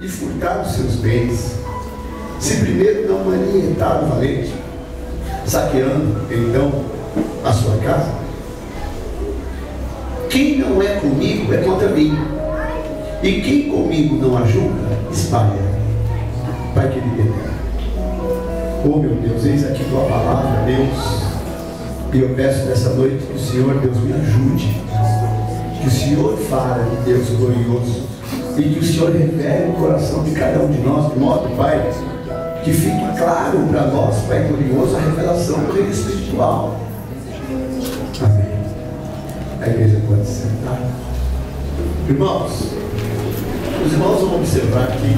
e furtar os seus bens, se primeiro não manifestar o valente, saqueando então a sua casa? Quem não é comigo é contra mim, e quem comigo não ajuda, espalha. Pai querido eterno, oh meu Deus, eis aqui tua palavra, Deus, e eu peço nessa noite que o Senhor, Deus, me ajude, que o Senhor fale de Deus glorioso, e que o Senhor revele o coração de cada um de nós, de modo, Pai, que fique claro para nós, Pai glorioso, a revelação do reino espiritual. Amém. A igreja pode sentar. Irmãos, os irmãos vão observar que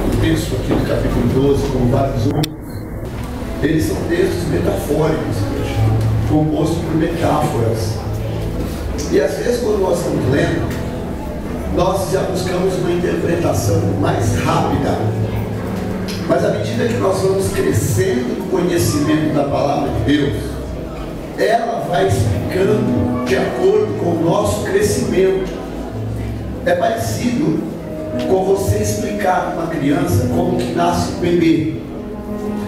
o texto aqui do capítulo 12, como vários outros, eles são textos metafóricos, compostos por metáforas. E às vezes, quando nós estamos lendo, nós já buscamos uma interpretação mais rápida. Mas à medida que nós vamos crescendo no conhecimento da palavra de Deus, ela vai explicando de acordo com o nosso crescimento. É parecido com você explicar para uma criança como que nasce um bebê,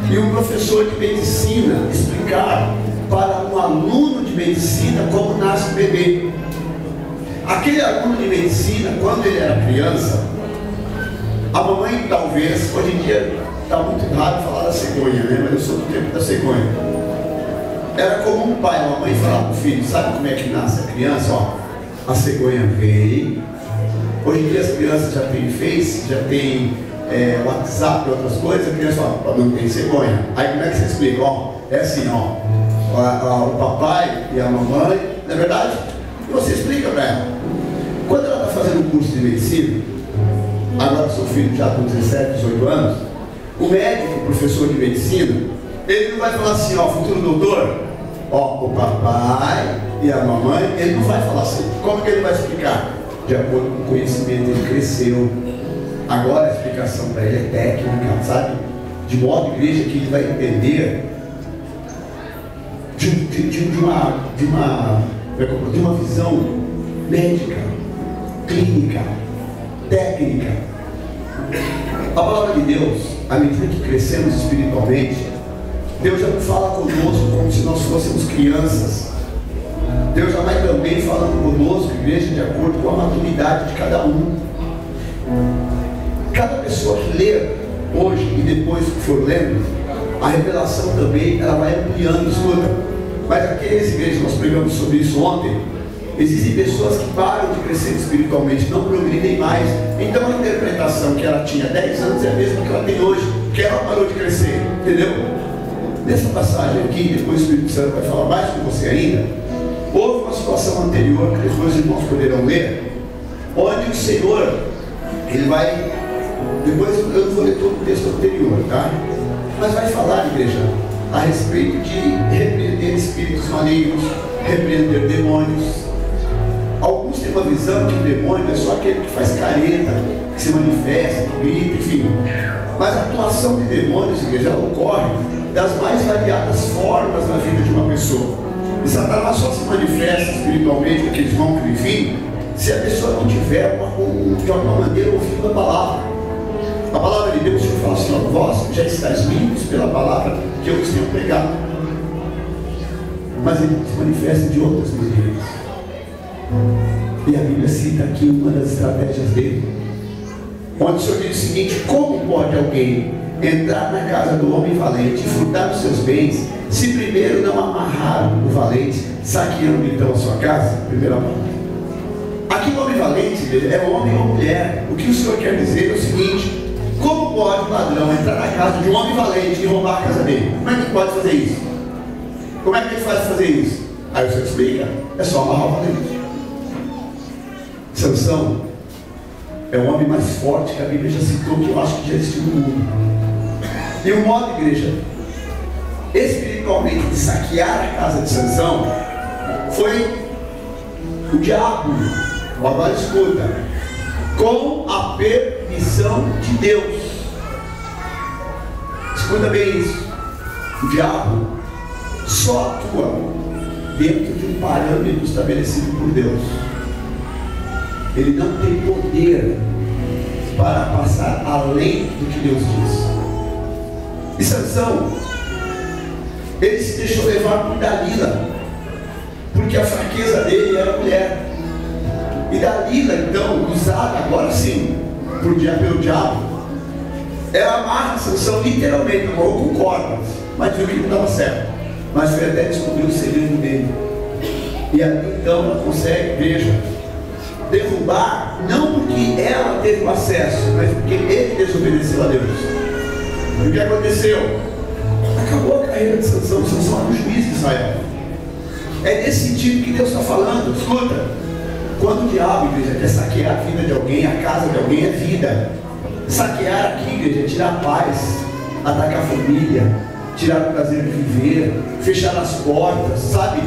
e um professor de medicina explicar para um aluno de medicina como nasce um bebê. Aquele aluno de medicina, quando ele era criança, a mamãe talvez, hoje em dia está muito raro falar da cegonha, né? Mas eu sou do tempo da cegonha. Era comum um pai, uma mãe falar para o filho: sabe como é que nasce a criança? Ó, a cegonha veio. Hoje em dia as crianças já têm Face, já tem WhatsApp e outras coisas. A criança fala: não tem cegonha. Aí como é que você explica? Ó, é assim, ó, o papai e a mamãe, não é verdade? E você explica para ela. Quando ela está fazendo um curso de medicina, agora seu filho já com 17, 18 anos, o médico, o professor de medicina, ele não vai falar assim: ó, futuro doutor, ó, o papai e a mamãe. Ele não vai falar assim. Como que ele vai explicar? De acordo com o conhecimento, ele cresceu. Agora a explicação para ele é técnica, sabe? De modo, igreja, que ele vai entender de uma visão médica, clínica, técnica. A palavra de Deus, à medida que crescemos espiritualmente, Deus já não fala conosco como se nós fôssemos crianças. Deus já vai também falando conosco, igreja, de acordo com a maturidade de cada um. Cada pessoa que lê hoje e depois que for lendo, a revelação também ela vai ampliando. Escuta, mas aqueles, igreja, nós pregamos sobre isso ontem, existem pessoas que param de crescer espiritualmente, não progridem mais. Então a interpretação que ela tinha 10 anos é a mesma que ela tem hoje, que ela parou de crescer, entendeu? Nessa passagem aqui, depois o Espírito Santo vai falar mais com você ainda. Houve uma situação anterior que depois os irmãos poderão ler, onde o Senhor, ele vai, depois eu não vou ler todo o texto anterior, tá? Mas vai falar, igreja, a respeito de repreender espíritos malignos, repreender demônios. Alguns têm uma visão que o demônio é só aquele que faz careta, que se manifesta, que grita, enfim. Mas a atuação de demônios, igreja, ela ocorre das mais variadas formas na vida de uma pessoa. E Satanás só se manifesta espiritualmente, aqueles vão que enfim, se a pessoa não tiver de alguma maneira ouvindo a palavra. A palavra de Deus, o Senhor fala assim: ó, vós já estáis limpos pela palavra que eu vos tenho pregado. Mas ele se manifesta de outras maneiras. E a Bíblia cita aqui uma das estratégias dele, onde o Senhor diz o seguinte: como pode alguém entrar na casa do homem valente e furtar os seus bens, se primeiro não amarrar o valente, saqueando então a sua casa? Primeira palavra. Aqui o homem valente é homem ou mulher. O que o Senhor quer dizer é o seguinte: como pode um ladrão entrar na casa de um homem valente e roubar a casa dele? Como é que ele pode fazer isso? Como é que ele faz fazer isso? Aí o Senhor explica: é só amarrar o valente. Sansão é o homem mais forte que a Bíblia já citou, que eu acho que já existiu no mundo. E o modo, igreja, espiritualmente, de saquear a casa de Sansão foi o diabo. Agora escuta: com a permissão de Deus. Escuta bem isso. O diabo só atua dentro de um parâmetro estabelecido por Deus. Ele não tem poder para passar além do que Deus diz. E Sansão, ele se deixou levar por Dalila, porque a fraqueza dele era a mulher. E Dalila, então, usada agora sim pelo diabo, ela amarra Sansão literalmente, amarrou com cordas, mas viu que não dava certo. Mas foi até descobrir o segredo dele. E ali então ela consegue, veja, derrubar, não porque ela teve o acesso, mas porque ele desobedeceu a Deus. E o que aconteceu? Acabou a carreira de Sansão. Sansão era o juiz de Israel. É nesse sentido que Deus está falando. Escuta, quando o diabo, igreja, quer saquear a vida de alguém, a casa de alguém, é vida. Saquear aqui, igreja, é tirar a paz, atacar a família, tirar o prazer de viver, fechar as portas, sabe?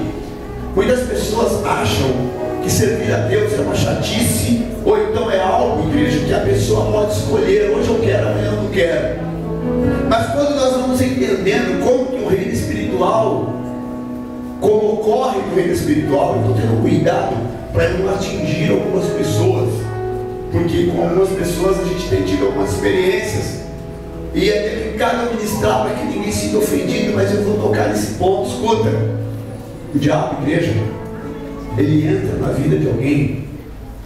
Muitas pessoas acham que servir a Deus é uma chatice, ou então é algo, igreja, que a pessoa pode escolher. Hoje eu quero, amanhã eu não quero. Mas quando nós vamos entendendo como que o reino espiritual, como ocorre no reino espiritual, eu estou tendo cuidado para não atingir algumas pessoas, porque com algumas pessoas a gente tem tido algumas experiências, e é delicado ministrar para que ninguém sinta ofendido, mas eu vou tocar nesse ponto. Escuta, o diabo, igreja, ele entra na vida de alguém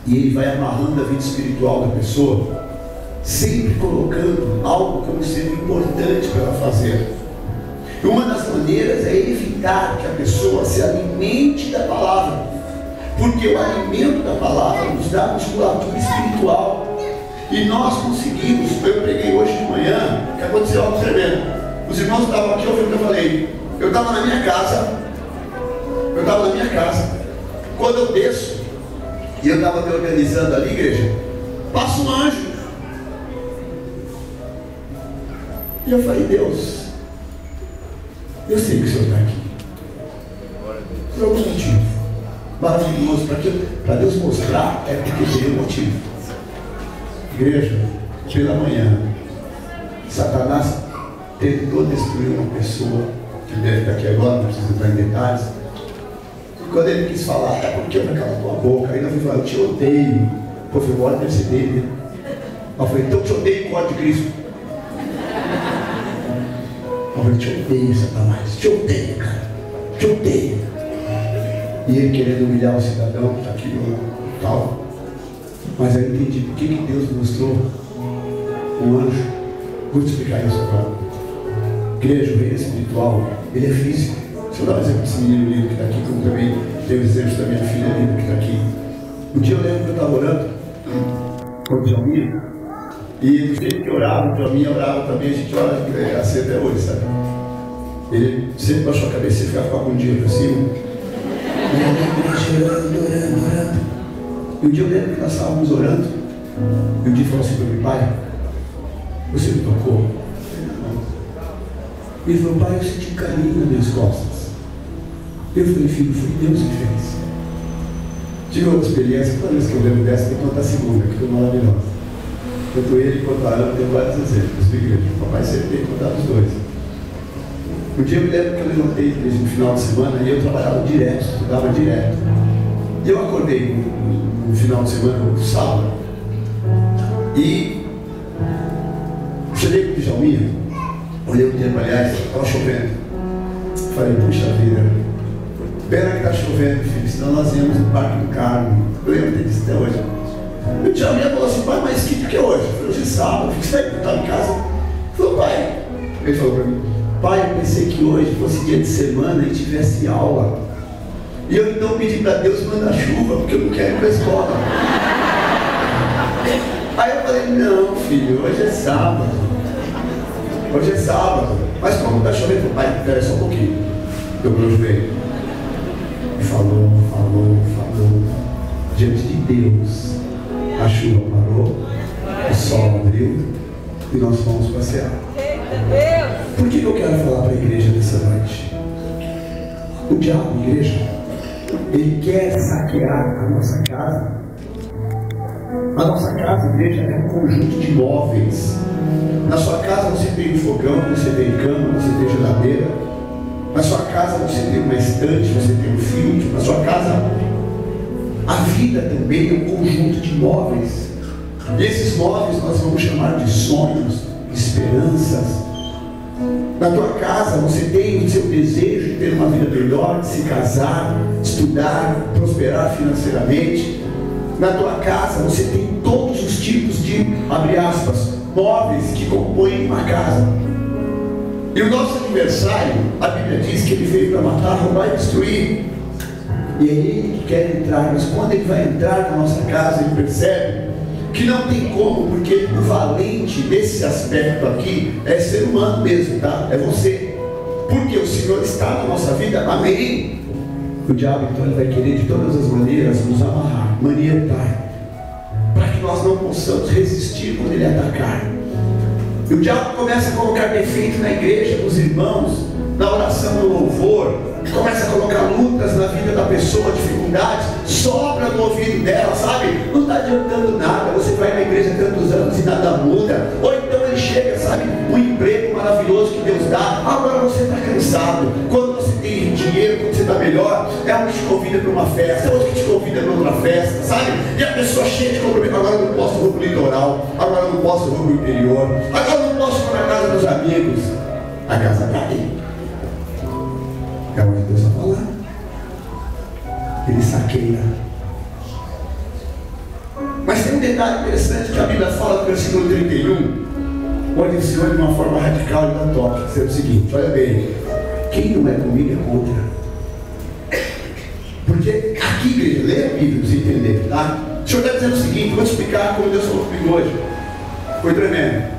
e ele vai amarrando a vida espiritual da pessoa, sempre colocando algo como sendo importante para ela fazer. E uma das maneiras é evitar que a pessoa se alimente da palavra, porque o alimento da palavra nos dá musculatura espiritual. E nós conseguimos. Eu preguei hoje de manhã, que aconteceu algo tremendo. Os irmãos estavam aqui ouvindo o que eu falei. Eu estava na minha casa, quando eu desço, e eu estava me organizando ali, igreja, passa um anjo. E eu falei, Deus, eu sei que o Senhor está aqui, por algum motivo maravilhoso, para Deus mostrar, é porque tem um motivo. Igreja, pela manhã, Satanás tentou destruir uma pessoa, que deve estar aqui agora, não precisa entrar em detalhes. Quando ele quis falar, é porque eu me calo tua boca, aí eu fui falar, eu te odeio. Pô, foi embora perceber, né? Eu falei, então eu te odeio, código de Cristo. Eu falei, te odeio, Satanás, te odeio, cara, te odeio. E ele querendo humilhar o cidadão que está aqui no tal. Mas aí eu entendi por que Deus mostrou um anjo. Vou te explicar isso agora. Igreja, o reino espiritual, ele é físico. Deixa eu dar um exemplo desse menino lindo que está aqui, como também tem os exemplos da minha filha linda que está aqui. Um dia eu lembro que eu estava orando com o Djalminha, e do jeito que orava, o Djalminha orava também, a gente ora assim até hoje, sabe? Ele sempre baixou a cabeça e ficava com a bundinha para cima. Orando. E um dia eu lembro que nós estávamos orando, e um dia falou assim para mim, pai, você me tocou? E ele falou, pai, eu senti um carinho nas minhas costas. Eu falei, filho, foi Deus que fez. Tive uma experiência, toda vez que eu lembro dessa, tem que contar a segunda, que foi maravilhosa. Tanto ele quanto a Ana, tem vários exemplos, igreja. O papai sempre tem que contar os dois. Um dia eu me lembro que eu levantei no final de semana e eu trabalhava direto, estudava direto. E eu acordei no final de semana, no sábado, e cheguei com o Djalminha, olhei o tempo, aliás, estava chovendo. Falei, puxa vida, pena que está chovendo, filho, senão nós íamos no Parque do Carmo. Eu lembro disso até hoje. E o Djalminha falou assim, pai, mas que é hoje? Eu falei, hoje é sábado, você estava em casa? Ele falou, pai, ele falou para mim, pai, eu pensei que hoje fosse dia de semana e tivesse aula. E eu então pedi para Deus mandar chuva, porque eu não quero ir para a escola. Aí eu falei, não, filho, hoje é sábado. Hoje é sábado. Mas como está chovendo, pai, espera só um pouquinho. Dobrou o joelho. E falou. Diante de Deus, a chuva parou, o sol abriu e nós fomos passear. Por que eu quero falar para a igreja nessa noite? O diabo, igreja, ele quer saquear a nossa casa. A nossa casa, igreja, é um conjunto de móveis. Na sua casa você tem um fogão, você tem cama, você tem geladeira. Na sua casa você tem uma estante, você tem um filtro. Na sua casa, a vida também é um conjunto de móveis. E esses móveis nós vamos chamar de sonhos, esperanças. Na tua casa você tem o seu desejo de ter uma vida melhor, de se casar, estudar, prosperar financeiramente. Na tua casa você tem todos os tipos de, abre aspas, móveis que compõem uma casa. E o nosso aniversário, a Bíblia diz que ele veio para matar, roubar e destruir. E é ele que quer entrar, mas quando ele vai entrar na nossa casa, ele percebe que não tem como, porque o valente desse aspecto aqui é ser humano mesmo, tá? É você. Porque o Senhor está na nossa vida, amém? O diabo então ele vai querer de todas as maneiras nos amarrar, manietar, para que nós não possamos resistir quando ele atacar. E o diabo começa a colocar defeito na igreja, nos irmãos, na oração, no louvor, começa a colocar lutas na vida da pessoa, dificuldades, sobra no ouvido dela, sabe? Não está adiantando nada, você vai na igreja há tantos anos e nada muda. Ou então ele chega, sabe, um emprego maravilhoso que Deus dá, agora você está cansado. Quando você tem dinheiro, quando você está melhor, é um que te convida para uma festa, é outro que te convida para outra festa, sabe? E a pessoa cheia de compromisso, agora eu não posso, eu vou para o litoral, agora eu não posso, eu vou para o interior, agora eu não posso ir para a casa dos amigos. A casa cai. É hora de Deus a falar. Ele saqueia. Mas tem um detalhe interessante que a Bíblia fala no versículo 31, onde o Senhor, de uma forma radical, ele dá toque, dizendo o seguinte: olha bem, quem não é comigo é contra. Porque aqui, igreja, lê a Bíblia para você entender, tá? O Senhor está dizendo o seguinte, vou te explicar como Deus falou comigo hoje. Foi tremendo.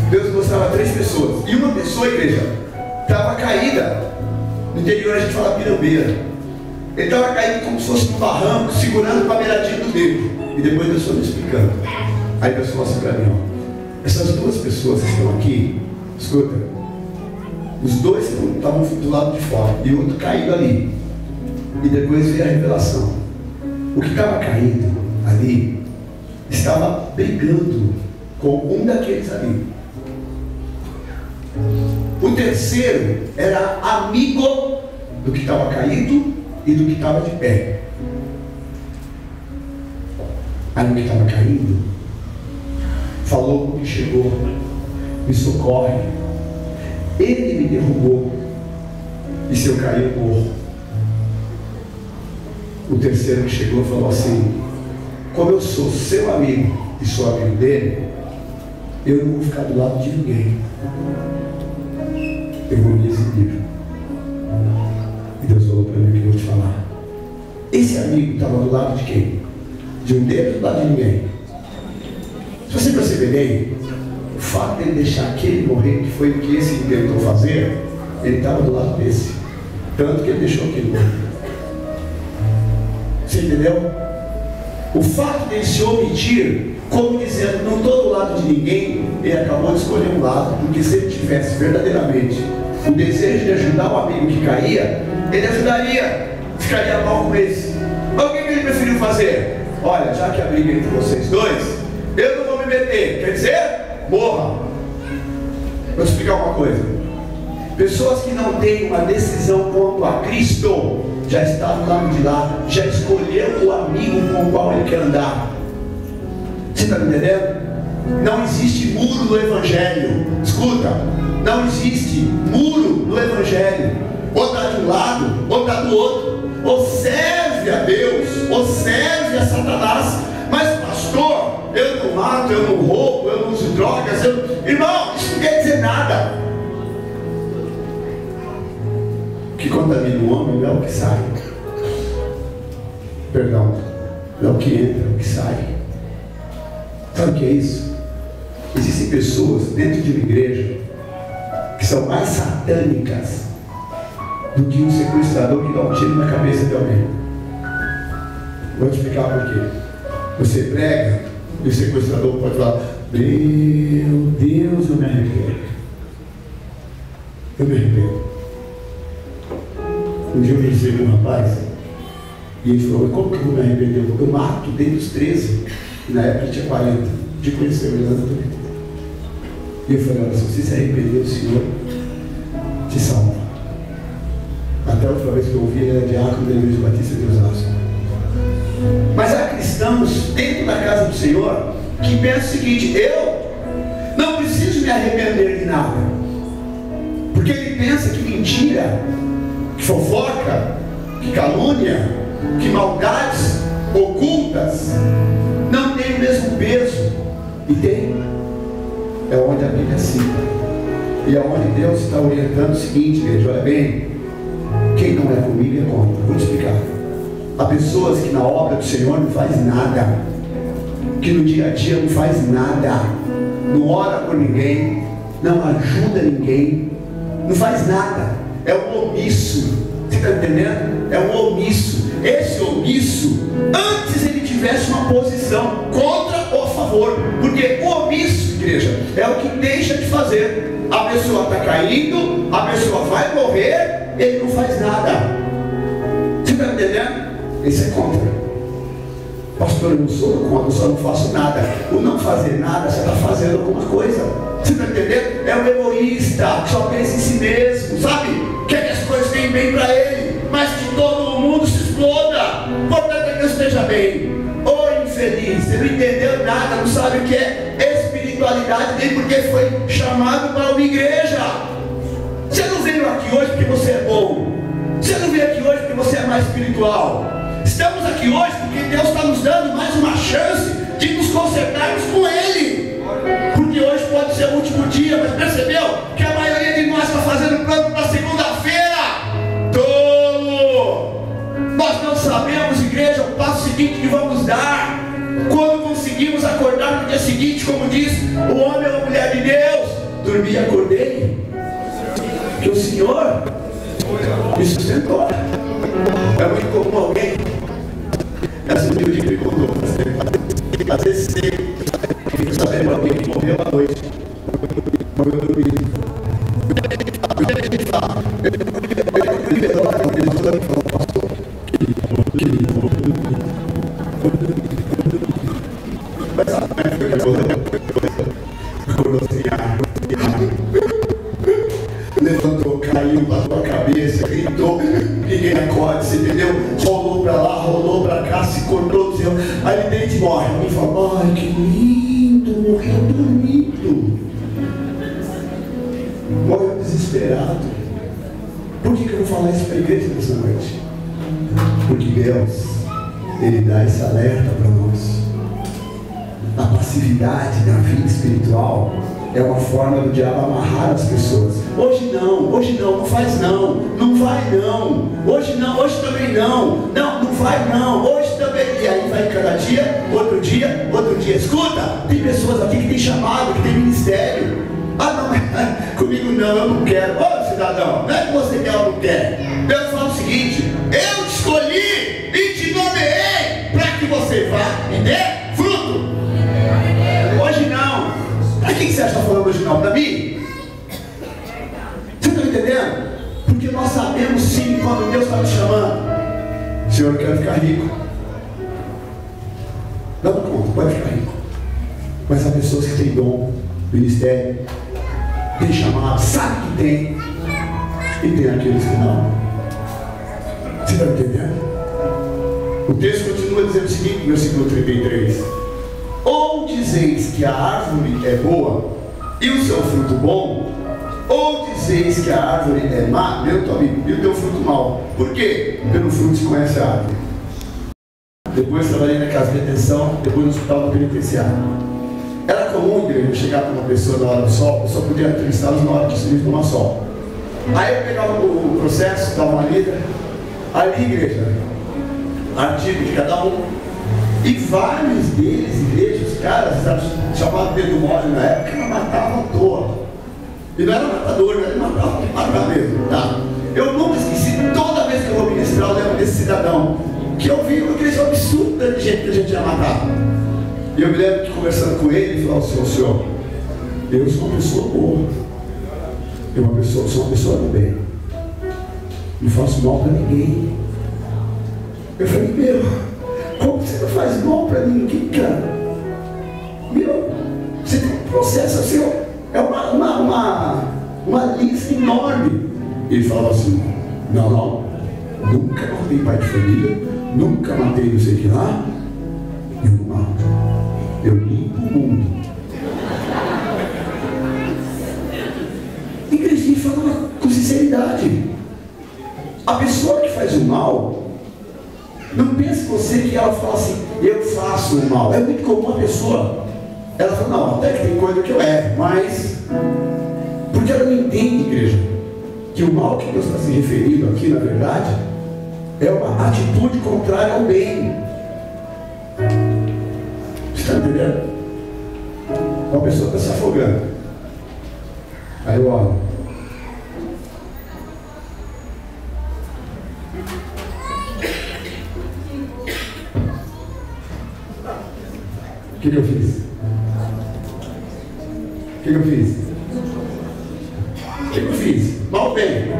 Deus mostrava 3 pessoas, e uma pessoa, igreja, estava caída. No interior a gente fala pirambeira. Ele estava caído como se fosse um barranco, segurando com a beiradinha do dedo. E depois Deus foi me explicando. Aí Deus falou assim para mim, ó, essas 2 pessoas que estão aqui, escuta, os 2 estavam do lado de fora e o outro caído ali. E depois veio a revelação. O que estava caído ali estava brigando com um daqueles ali. O terceiro era amigo do que estava caído e do que estava de pé. Aí o que estava caído falou com o que chegou: me socorre, ele me derrubou, e se eu cair eu morro. O terceiro que chegou falou assim: como eu sou seu amigo e sou amigo dele, eu não vou ficar do lado de ninguém, eu vou me exibir. E Deus falou para mim que eu vou te falar. Esse amigo estava do lado de quem? De um dedo ou do lado de ninguém? Se você perceber bem, o fato de ele deixar aquele morrer, que foi o que esse tentou fazer, ele estava do lado desse. Tanto que ele deixou aquele morrer. Você entendeu? O fato de ele se omitir, como dizendo, não estou do lado de ninguém, ele acabou de escolher um lado, porque se ele tivesse verdadeiramente o desejo de ajudar o amigo que caía, ele ajudaria, ficaria mal com esse. Mas o que ele preferiu fazer? Olha, já que a briga é entre vocês 2, eu não vou me meter, quer dizer, morra. Vou te explicar uma coisa: pessoas que não têm uma decisão quanto a Cristo, já está do lado de lá, já escolheu o amigo com o qual ele quer andar. Você está me entendendo? Não existe muro no Evangelho. Escuta, não existe muro no Evangelho. Ou está de um lado, ou está do outro. Ou serve a Deus, ou serve a Satanás. Mas pastor, eu não mato, eu não roubo, eu não uso drogas, irmão, isso não quer dizer nada. O que contamina o homem não é o que sai. Perdão, não é o que entra, é o que sai. Sabe o que é isso? Existem pessoas dentro de uma igreja que são mais satânicas do que um sequestrador que dá um tiro na cabeça de alguém. Vou te explicar por quê. Você prega e o sequestrador pode falar: meu Deus, eu me arrependo. Eu me arrependo. Um dia eu recebi um rapaz e ele falou: como que eu vou me arrepender? Eu mato desde os 13. E na época ele tinha 40. De conhecer ele também. E eu falei: olha, se você se arrepender, o Senhor te salva. Até a última vez que eu ouvi, ele era diácono da Igreja Batista de Osasco. Mas há cristãos dentro da casa do Senhor que pensa o seguinte: eu não preciso me arrepender de nada, porque ele pensa que mentira, que fofoca, que calúnia, que maldades ocultas não tem o mesmo peso. E tem. É onde a Bíblia cita, e é onde Deus está orientando o seguinte, igreja: olha bem, quem não é comigo é contra. Vou te explicar. Há pessoas que na obra do Senhor não faz nada, que no dia a dia não faz nada, não ora por ninguém, não ajuda ninguém, não faz nada, é um omisso. Você está entendendo? É um omisso. Esse omisso, antes ele tivesse uma posição contra ou a favor, porque o omisso, igreja, é o que deixa de fazer. A pessoa está caindo, a pessoa vai morrer, ele não faz nada. Você está entendendo? Esse é contra. Pastor, eu não sou contra, eu só não faço nada. O não fazer nada, você está fazendo alguma coisa. Você está entendendo? É o egoísta, que só pensa em si mesmo, sabe? Quer que as coisas tenham bem para ele, mas que todo mundo se exploda. Portanto, que eu esteja bem. Ô infeliz, você não entendeu nada, não sabe o que é espiritualidade, nem porque foi chamado para uma igreja. Você não veio aqui hoje porque você é bom. Você não veio aqui hoje porque você é mais espiritual. Estamos aqui hoje porque Deus está nos dando mais uma chance de nos consertarmos com Ele. Porque hoje pode ser o último dia, mas percebeu que a maioria de nós está fazendo plano para segunda-feira? Tolo! Nós não sabemos, igreja, o passo seguinte que vamos dar. Quando conseguimos acordar no dia seguinte, como diz o homem ou a mulher de Deus: dormi e acordei, que o Senhor me sustentou. É muito comum alguém, essa humilde que ele contou, às vezes você fica sabendo de alguém que morreu à noite, morreu dormindo. Ele fala, pastor, mas sabe como é que levantou, caiu, bateu a cabeça, gritou, ninguém acorda, você entendeu? Rolou pra lá, rolou pra cá, se cortou do céu, aí ele deita e morre. Alguém fala: ai, que lindo, morreu dormindo, morreu desesperado. Por que eu vou falar isso para a igreja nessa noite? Porque Deus, Ele dá esse alerta para nós. A passividade na vida espiritual é uma forma do diabo amarrar as pessoas. Hoje não faz não, não vai não, hoje não, hoje também não, não vai não, hoje também. E aí vai cada dia, outro dia, outro dia. Escuta, tem pessoas aqui que tem chamado, que tem ministério. Ah não, comigo não, eu não quero. Ô cidadão, não é que você quer ou não quer. Deus fala o seguinte: eu te escolhi e te nomeei para que você vá e dê fruto. Hoje não. Mas quem você acha que está falando hoje não? Para mim? Você está entendendo? Porque nós sabemos sim, quando Deus está nos chamando: Senhor, eu quero ficar rico. Dá uma conta, pode ficar rico. Mas há pessoas que têm dom, ministério, tem chamado, sabe que tem, e tem aqueles que não. Você está entendendo? O texto continua dizendo o seguinte, no versículo 33: ou dizeis que a árvore é boa e o seu fruto bom, ou dizeis que a árvore é má, meu amigo, e o teu fruto mau. Por quê? Pelo fruto se conhece a árvore. Depois trabalhei na casa de detenção, depois no hospital penitenciário. Era comum, igreja, eu chegar para uma pessoa na hora do sol, eu só podia entrevistá-los na hora que se tomar sol. Aí eu pegava o processo, dava uma lida, ali, igreja, artigo de cada um, e vários deles, igreja, os caras, chamavam dedo mole na época, mas matavam à toa. E não era matador, ele matava de matar mesmo, tá? Eu nunca esqueci, toda vez que eu vou ministrar, eu lembro desse cidadão, que eu vi uma crise absurda de gente que a gente ia matar. E eu me lembro que conversando com ele, ele falou: senhor, eu sou uma pessoa boa, sou uma pessoa do bem, não faço mal para ninguém. Eu falei: meu, como você não faz mal para ninguém, cara? Meu, você tem um processo assim, é uma lista enorme. Ele falava assim: não, nunca matei pai de família, nunca matei não sei o que lá, eu não mato. eu limpo o mundo. Igreja, fala com sinceridade. A pessoa que faz o mal, não pense você que ela fala assim, eu faço o mal. É muito comum a pessoa, ela fala, não, até que tem coisa que eu erro, mas porque ela não entende, igreja, que o mal que Deus está se referindo aqui, na verdade, é uma atitude contrária ao bem. Você está entendendo? Uma pessoa está se afogando. Aí eu olho. O que eu fiz? O que eu fiz? O que eu fiz? Mal bem.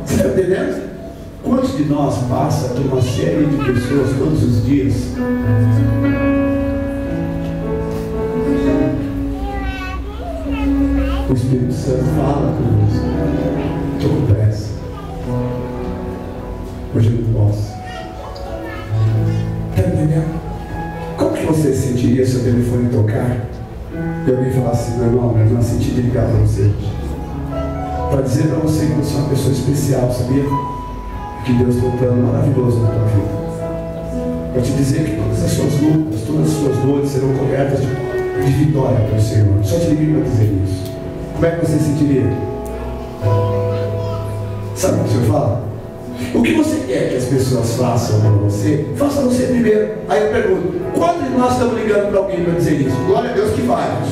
Você está entendendo? Quantos de nós passa por uma série de pessoas todos os dias? O Espírito Santo fala conosco. Estou com pressa. Hoje eu não posso. Está entendendo? Como que você se sentiria se o telefone tocar e alguém falar assim, meu irmão, minha irmã, senti de ligar para você para dizer para você que você é uma pessoa especial, sabia? Que Deus tem um plano maravilhoso na tua vida. Para te dizer que todas as suas lutas, todas as suas dores serão cobertas de vitória pelo Senhor. Só te liguei para dizer isso. Como é que você se sentiria? Sabe o que o Senhor fala? O que você quer que as pessoas façam para você, faça você primeiro. Aí eu pergunto, quantos de nós estamos ligando para alguém para dizer isso? Glória a Deus que vários.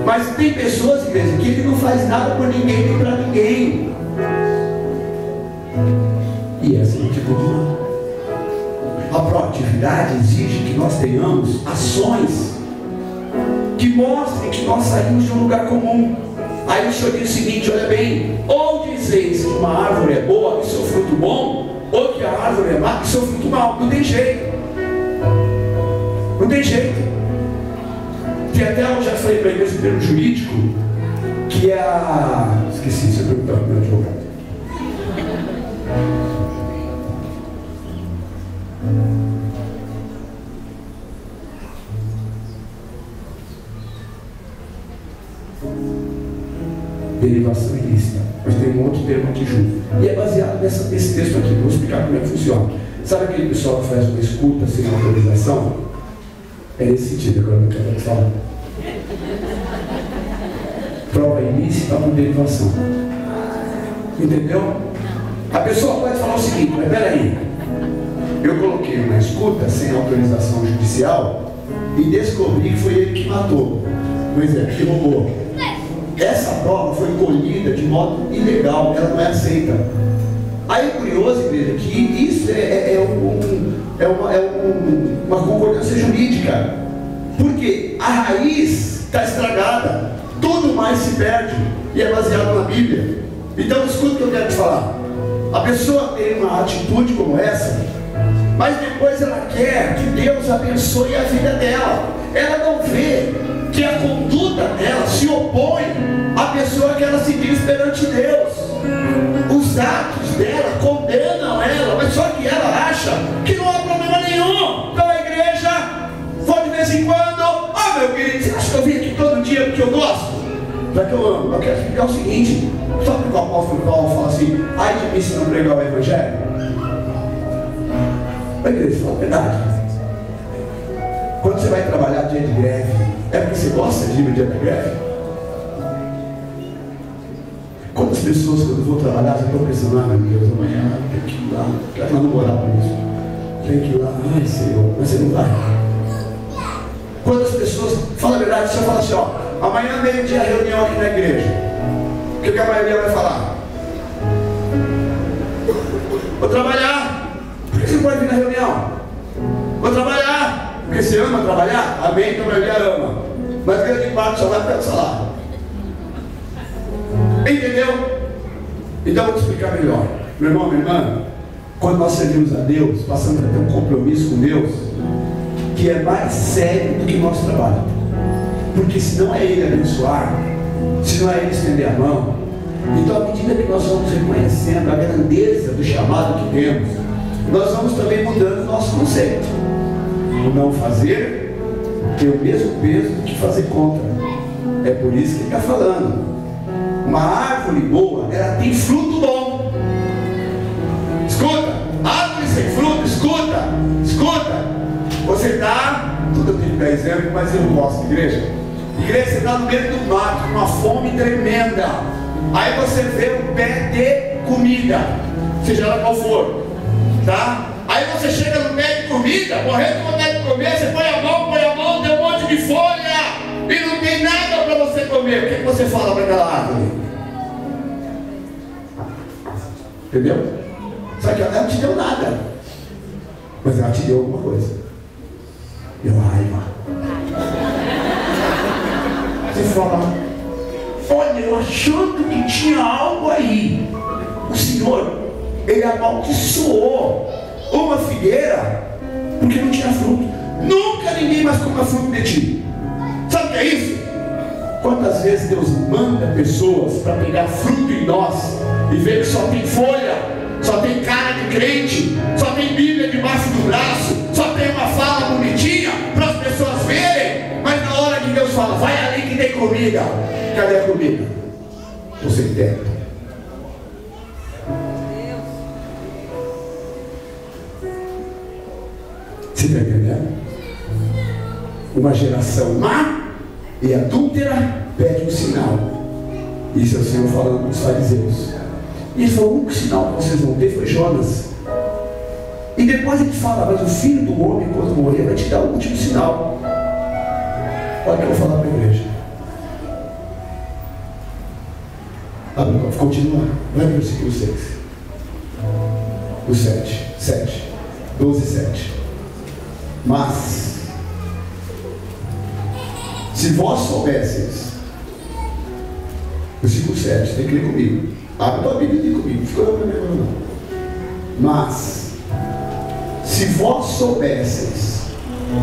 Mas tem pessoas, igreja, que ele não faz nada por ninguém nem para ninguém. E essa é a atitude não. A proatividade exige que nós tenhamos ações que mostrem que nós saímos de um lugar comum. Aí o Senhor diz o seguinte, olha bem, ou dizeis que uma árvore é boa e seu fruto bom, ou que a árvore é má e seu fruto mau. Não tem jeito. Não tem jeito. Tem até, eu já falei para a igreja do termo jurídico, que é a... Esqueci, você perguntou para o meu advogado. Derivação ilícita, mas tem um outro termo aqui junto, e é baseado nesse texto aqui. Vou explicar como é que funciona. Sabe aquele pessoal que faz uma escuta sem autorização? É nesse sentido, agora não quero falar. Prova ilícita por derivação. Entendeu? A pessoa pode falar o seguinte, mas peraí, eu coloquei uma escuta sem autorização judicial e descobri que foi ele que matou, por exemplo, que roubou. Essa prova foi colhida de modo ilegal, ela não é aceita. Aí é curioso, igreja, que isso uma concordância jurídica, porque a raiz está estragada, tudo mais se perde, e é baseado na Bíblia. Então escuta o que eu quero te falar. A pessoa tem uma atitude como essa, mas depois ela quer que Deus abençoe a vida dela. Ela não vê que a conduta dela se opõe à pessoa que ela se diz perante Deus. Os atos dela condenam ela, mas só que ela acha que não há problema nenhum. Então a igreja, vou de vez em quando, meu querido, você acha que eu vim aqui todo dia porque eu gosto? Já que eu amo, eu quero explicar o seguinte, sabe que o apóstolo Paulo fala assim, ai de mim se não pregar o evangelho? A igreja fala a verdade. Quando você vai trabalhar dia de greve, é porque você gosta de ir no dia da greve? Quantas pessoas, quando vão trabalhar, já estão pensando, meu Deus, amanhã tem que ir lá, quero namorar com isso, tem que ir lá, ai Senhor, mas você não vai. Quantas pessoas, fala a verdade, você fala assim, amanhã meio-dia reunião aqui na igreja, o que a maioria vai falar? Vou trabalhar. Por que você não pode vir na reunião? Vou trabalhar. Porque você ama trabalhar? Amém, então a maioria ama. Mas grande parte só vai ficar do salário. Entendeu? Então vou te explicar melhor. Meu irmão, minha irmã, quando nós servimos a Deus, passamos a ter um compromisso com Deus que é mais sério do que o nosso trabalho. Porque se não é Ele abençoar, se não é Ele estender a mão, então à medida que nós vamos reconhecendo a grandeza do chamado que temos, nós vamos também mudando o nosso conceito. O não fazer tem o mesmo peso do que fazer contra. É por isso que ele está falando. Uma árvore boa, ela tem fruto bom. Escuta, árvore sem fruto, escuta. Você está, tudo eu tenho que dar exemplo, mas eu não gosto de igreja. Igreja, você está no meio do mato, com uma fome tremenda. Aí você vê um pé de comida, seja lá qual for, tá? Aí você chega no pé de comida, morrendo de vontade de comer, você põe a mão, tem um monte de folha e não tem nada para você comer. O que você fala para aquela árvore? Entendeu? Só que ela não te deu nada, mas ela te deu alguma coisa. Deu raiva. Você fala, olha, eu achando que tinha algo aí. O Senhor, Ele amaldiçoou uma figueira porque não tinha fruto. Nunca ninguém mais coma fruto de ti. Sabe o que é isso? Quantas vezes Deus manda pessoas para pegar fruto em nós e ver que só tem folha, só tem cara de crente, só tem Bíblia debaixo do braço, só tem uma fala bonitinha para as pessoas verem, mas na hora que Deus fala, vai ali que tem comida. Cadê a comida? Você tenta. Você está entendendo? Uma geração má e adúltera pede um sinal. Isso é o Senhor falando com os fariseus. E ele falou, o único sinal que vocês vão ter foi Jonas. E depois ele fala, mas o Filho do Homem, quando morrer, vai te dar o último sinal. Olha o que eu vou falar para a igreja. Continua. Vai no versículo 6. O 7. 12, 7. Mas, se vós soubesseis, versículo 7, tem que ler comigo. Abre a tua Bíblia e lê comigo. Não ficou na minha mão, não. Mas, se vós soubesseis,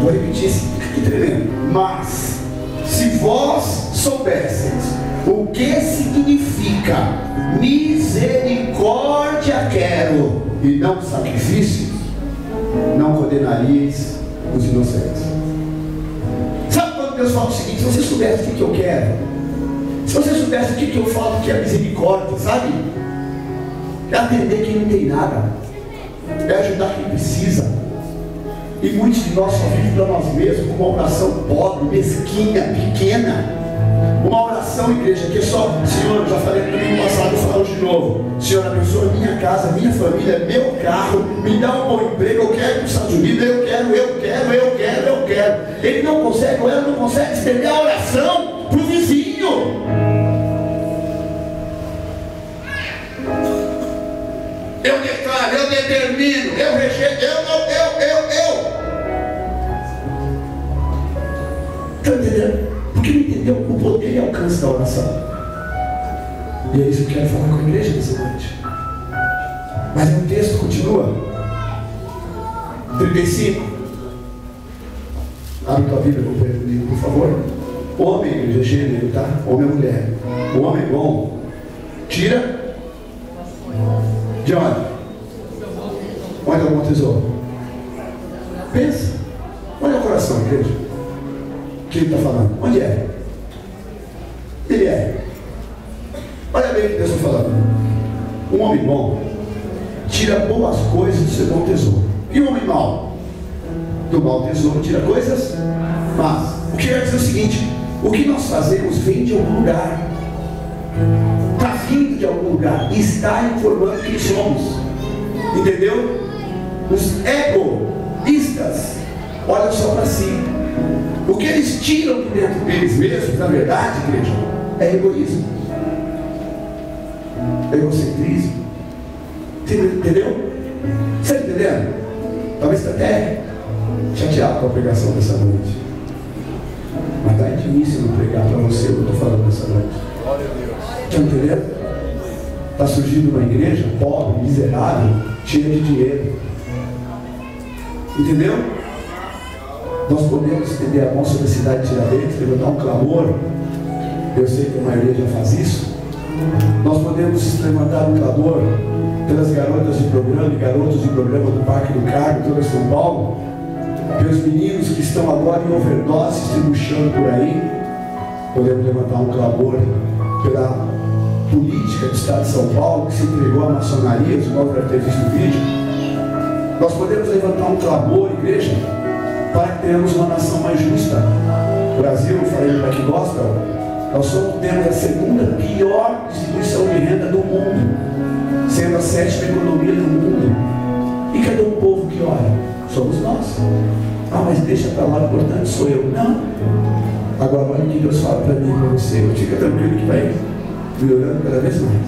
vou repetir esse que tremendo. Mas, se vós soubesseis o que significa misericórdia quero e não sacrifício, não condenaríeis os inocentes. Sabe quando Deus fala o seguinte? Se você soubesse o que eu quero, se você soubesse o que eu falo que é misericórdia, sabe? É atender quem não tem nada, é ajudar quem precisa. E muitos de nós só vivem para nós mesmos, com uma oração pobre, mesquinha, pequena. Uma oração, igreja, que é só, Senhor, eu já falei no domingo passado, eu falo de novo. Senhor, abençoa minha casa, minha família, meu carro, me dá um bom emprego, eu quero ir para os Estados Unidos, eu quero. Ele não consegue, ou ela não consegue estender a oração para o vizinho. Eu declaro, eu determino, eu rejeito, eu. Está entendendo? Porque não entendeu o poder e alcance da oração. E é isso que eu quero falar com a igreja nessa noite. Mas o texto continua. 35. Abre tua Bíblia comigo, por favor. Homem, igreja, gênero, tá? Homem ou mulher. O homem bom tira de onde? Onde é o bom tesouro? Pensa. Olha o coração, igreja. O que ele está falando? Onde é? Ele é. Olha bem o que Deus está falando. Um homem bom tira boas coisas do seu bom tesouro. E um homem mau? Do mau tesouro tira coisas más. O que quer dizer o seguinte: o que nós fazemos vem de algum lugar. Está vindo de algum lugar. E está informando quem somos. Entendeu? Os egoístas olham só para si. O que eles tiram de dentro deles mesmos, na verdade, igreja, é egoísmo, egocentrismo. Você entendeu? Você está entendendo? Talvez está até chateado com a pregação dessa noite, mas está difícil não pregar para você o que eu estou falando dessa noite. Está entendendo? Está surgindo uma igreja pobre, miserável, cheia de dinheiro. Entendeu? Nós podemos estender a mão sobre a cidade de Tiradentes, levantar um clamor. Eu sei que a maioria já faz isso. Nós podemos levantar um clamor pelas garotas de programa e garotos de programa do Parque do Carmo, toda São Paulo. pelos meninos que estão agora em overdose, estribuchando por aí. Podemos levantar um clamor pela política do Estado de São Paulo, que se entregou à maçonaria, os irmãos devem ter visto o vídeo. Nós podemos levantar um clamor, igreja, para que tenhamos uma nação mais justa. O Brasil, eu falei para que gospel, nós temos a segunda pior distribuição de renda do mundo, sendo a 7ª economia do mundo. E cadê o povo que ora? Somos nós. Ah, mas deixa para lá, o importante sou eu. Não. Agora olha o que Deus fala para mim e para você. Fica tranquilo que vai melhorando cada vez mais.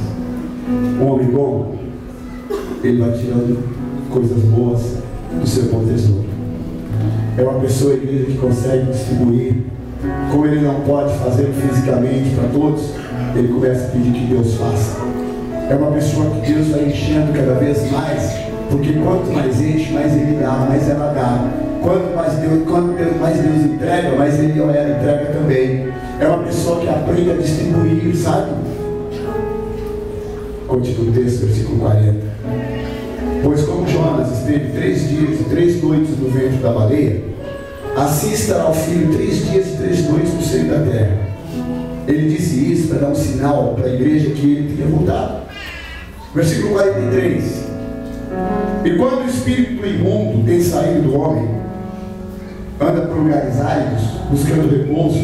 Um homem bom, ele vai tirando coisas boas do seu bom tesouro. É uma pessoa, igreja, que consegue distribuir. Como ele não pode fazer fisicamente para todos, ele começa a pedir que Deus faça. É uma pessoa que Deus vai enchendo cada vez mais, porque quanto mais enche, mais ele dá, mais ela dá. Quanto mais Deus entrega, mais ele ou ela entrega também. É uma pessoa que aprende a distribuir, sabe? Continua o texto, versículo 40. Pois como Jonas esteve 3 dias e 3 noites no ventre da baleia, assim estará o filho 3 dias e 3 noites no seio da terra. Ele disse isso para dar um sinal para a igreja que ele tinha voltado. Versículo 43. E quando o espírito imundo tem saído do homem, anda por lugares áridos, buscando repouso,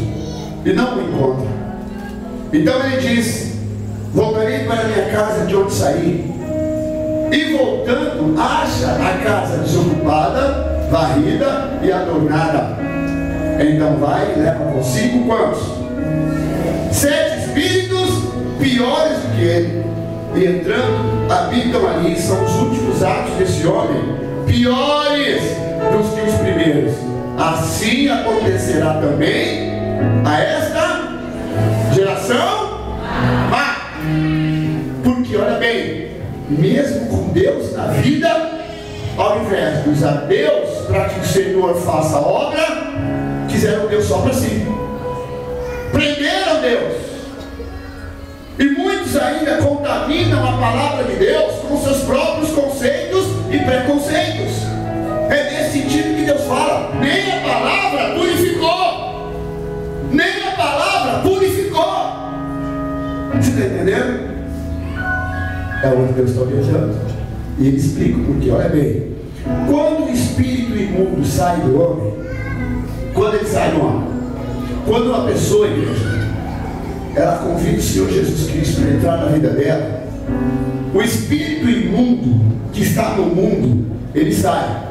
e não o encontra. Então ele diz: voltarei para a minha casa de onde saí. E voltando, acha a casa desocupada, varrida e adornada. Então vai e leva consigo quantos? 7 espíritos piores do que ele. E entrando, habitam ali. São os últimos atos desse homem, piores dos que os primeiros. Assim acontecerá também a esta geração má. Porque, olha bem, mesmo com Deus na vida, ao invés de usar Deus para que o Senhor faça a obra, quiseram Deus só para si. Prenderam Deus. E muitos ainda contaminam a palavra de Deus com seus próprios conceitos e preconceitos. É nesse sentido que Deus fala: nem a palavra purificou. Nem a palavra purificou. Você está entendendo? É onde Deus está viajando. E ele explica porque, olha bem, quando o espírito imundo sai do homem, quando ele sai do homem, quando uma pessoa, igreja, ela convida o Senhor Jesus Cristo para entrar na vida dela, o espírito imundo que está no mundo, ele sai.